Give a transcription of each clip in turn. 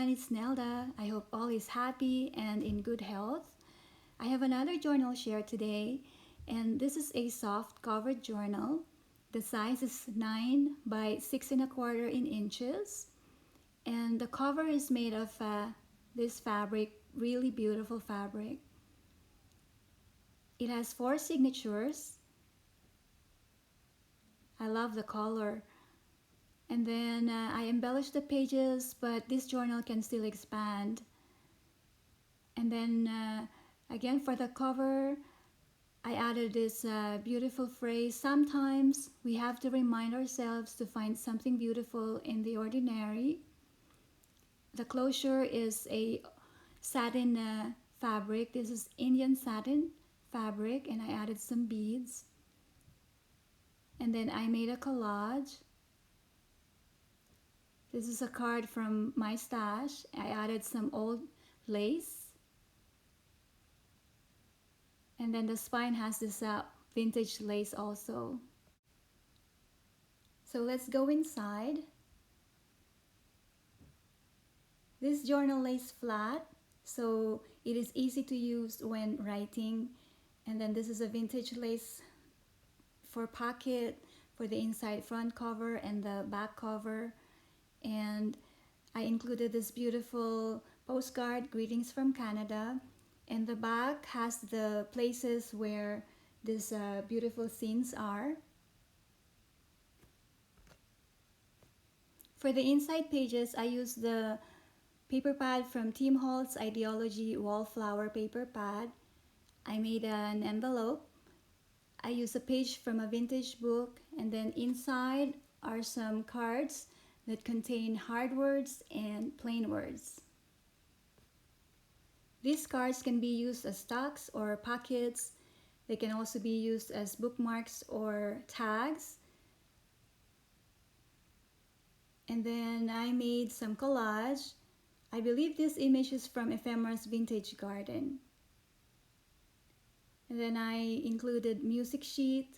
everyone, it's Nelda. I hope all is happy and in good health. I have another journal share today, and this is a soft covered journal. The size is 9 by 6 1/4 in inches, and the cover is made of this fabric, really beautiful fabric. It has 4 signatures. I love the color. And then I embellished the pages, but this journal can still expand. And then again, for the cover, I added this beautiful phrase: sometimes we have to remind ourselves to find something beautiful in the ordinary. The closure is a satin fabric. This is Indian satin fabric, and I added some beads. And then I made a collage. This is a card from my stash. I added some old lace. And then the spine has this vintage lace also. So let's go inside. This journal lays flat, so it is easy to use when writing. And then this is a vintage lace for pocket, for the inside front cover and the back cover. And I included this beautiful postcard, greetings from Canada. And the back has the places where these beautiful scenes are. For the inside pages, I used the paper pad from Tim Holtz Wallflower paper pad. I made an envelope. I used a page from a vintage book, and then inside are some cards that contain hard words and plain words. These cards can be used as stocks or pockets. They can also be used as bookmarks or tags. And then I made some collage. I believe this image is from Ephemera's Vintage Garden. And then I included music sheet,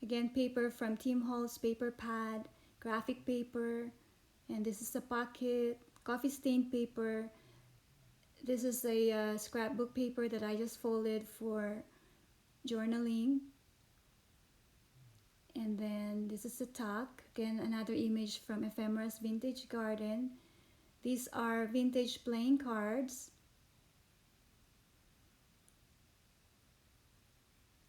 again paper from Tim Holtz paper pad, graphic paper, and this is a pocket, coffee stained paper. This is a scrapbook paper that I just folded for journaling. And then this is a tuck, again another image from Ephemera's Vintage Garden. These are vintage playing cards.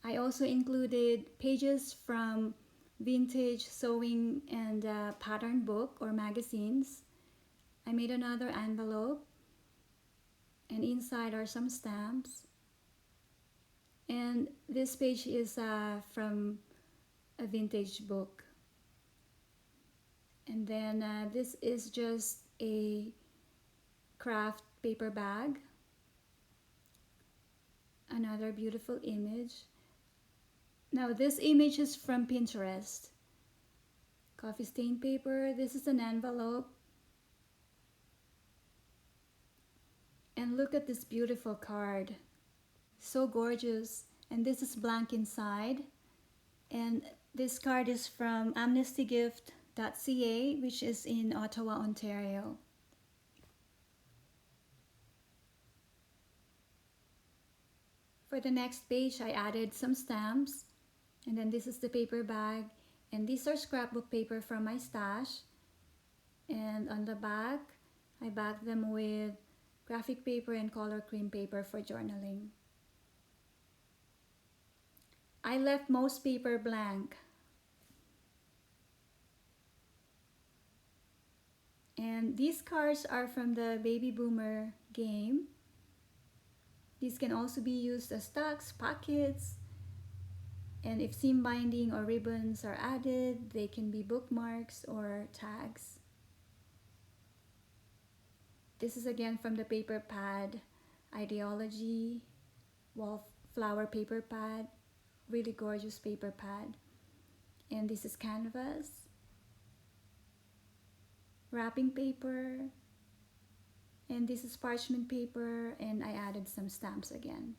I also included pages from vintage sewing and pattern book or magazines. I made another envelope, and inside are some stamps. And this page is from a vintage book. And then this is just a craft paper bag. Another beautiful image. Now this image is from Pinterest. Coffee stained paper. This is an envelope. And look at this beautiful card. So gorgeous. And this is blank inside. And this card is from amnestygift.ca, which is in Ottawa, Ontario. For the next page, I added some stamps. And then this is the paper bag. And these are scrapbook paper from my stash. And on the back, I backed them with graphic paper and color cream paper for journaling. I left most paper blank. And these cards are from the Baby Boomer game. These can also be used as stocks, pockets, and if seam binding or ribbons are added, they can be bookmarks or tags. This is again from the paper pad, Ideology Wallflower paper pad, really gorgeous paper pad. And this is canvas, wrapping paper, and this is parchment paper, and I added some stamps again.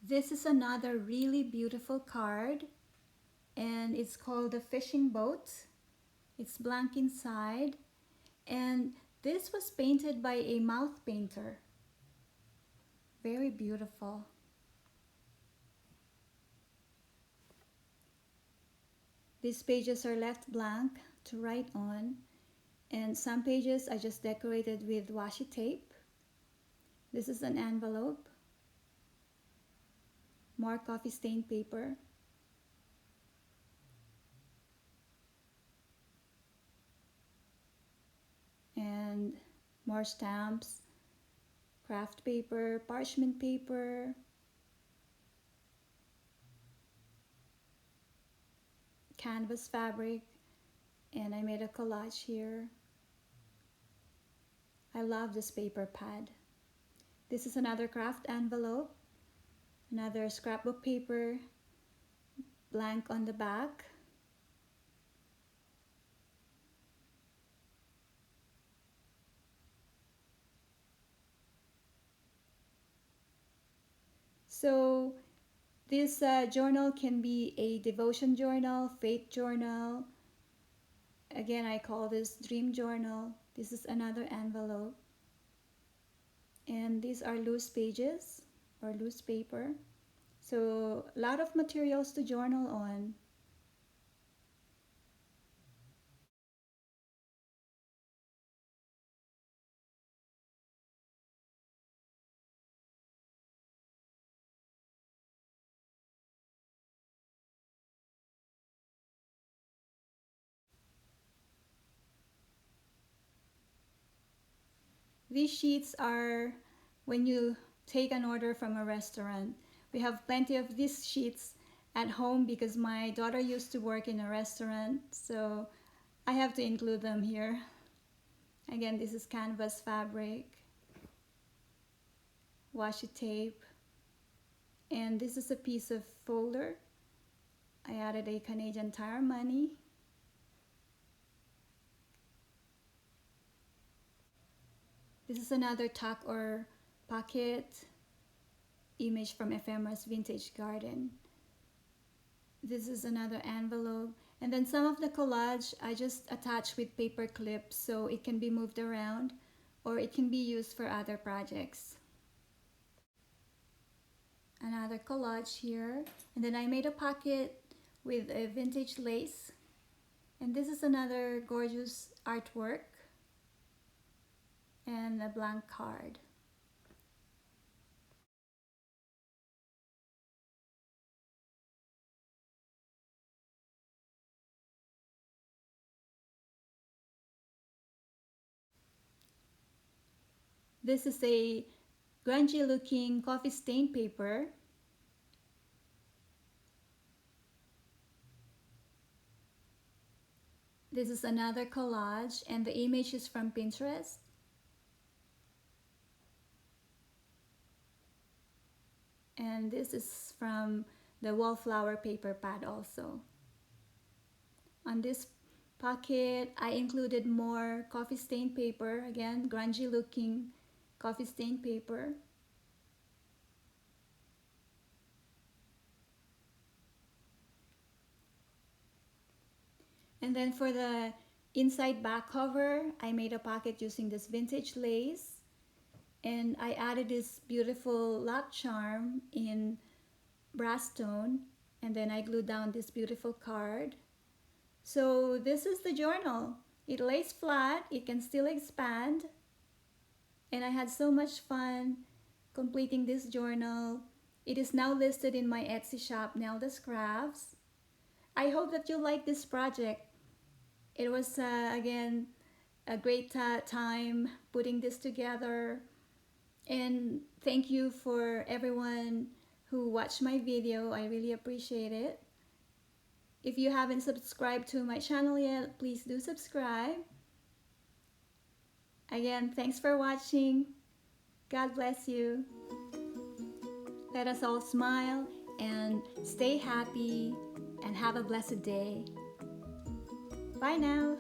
This is another really beautiful card, and it's called the fishing boat. It's blank inside, and This was painted by a mouth painter. Very beautiful. These pages are left blank to write on, and some pages I just decorated with washi tape. This is an envelope, more coffee stain paper, and more stamps, craft paper, parchment paper, canvas fabric, and I made a collage here. I love this paper pad. This is another craft envelope, another scrapbook paper, blank on the back. So this journal can be a devotion journal, faith journal. Again, I call this dream journal. This is another envelope. And these are loose pages or loose paper. So a lot of materials to journal on. These sheets are when you take an order from a restaurant. We have plenty of these sheets at home because my daughter used to work in a restaurant, so I have to include them here. Again, this is canvas fabric, washi tape, and this is a piece of folder. I added a Canadian Tire money. This is another tuck or pocket image from Ephemera's Vintage Garden. This is another envelope. And then some of the collage I just attach with paper clips so it can be moved around or it can be used for other projects. Another collage here. And then I made a pocket with a vintage lace. And this is another gorgeous artwork and a blank card. This is a grungy looking coffee stain paper. This is another collage and the image is from Pinterest. And this is from the Wallflower paper pad also. On this pocket, I included more coffee stain paper, again, grungy looking coffee stain paper. And then for the inside back cover, I made a pocket using this vintage lace. And I added this beautiful lock charm in brass stone. And then I glued down this beautiful card. So this is the journal. It lays flat, it can still expand. And I had so much fun completing this journal. It is now listed in my Etsy shop, Neldascrafts. I hope that you like this project. It was, again, a great time putting this together. And thank you for everyone who watched my video. I really appreciate it. If you haven't subscribed to my channel yet, please do subscribe. Again, thanks for watching. God bless you. Let us all smile and stay happy and have a blessed day. Bye now.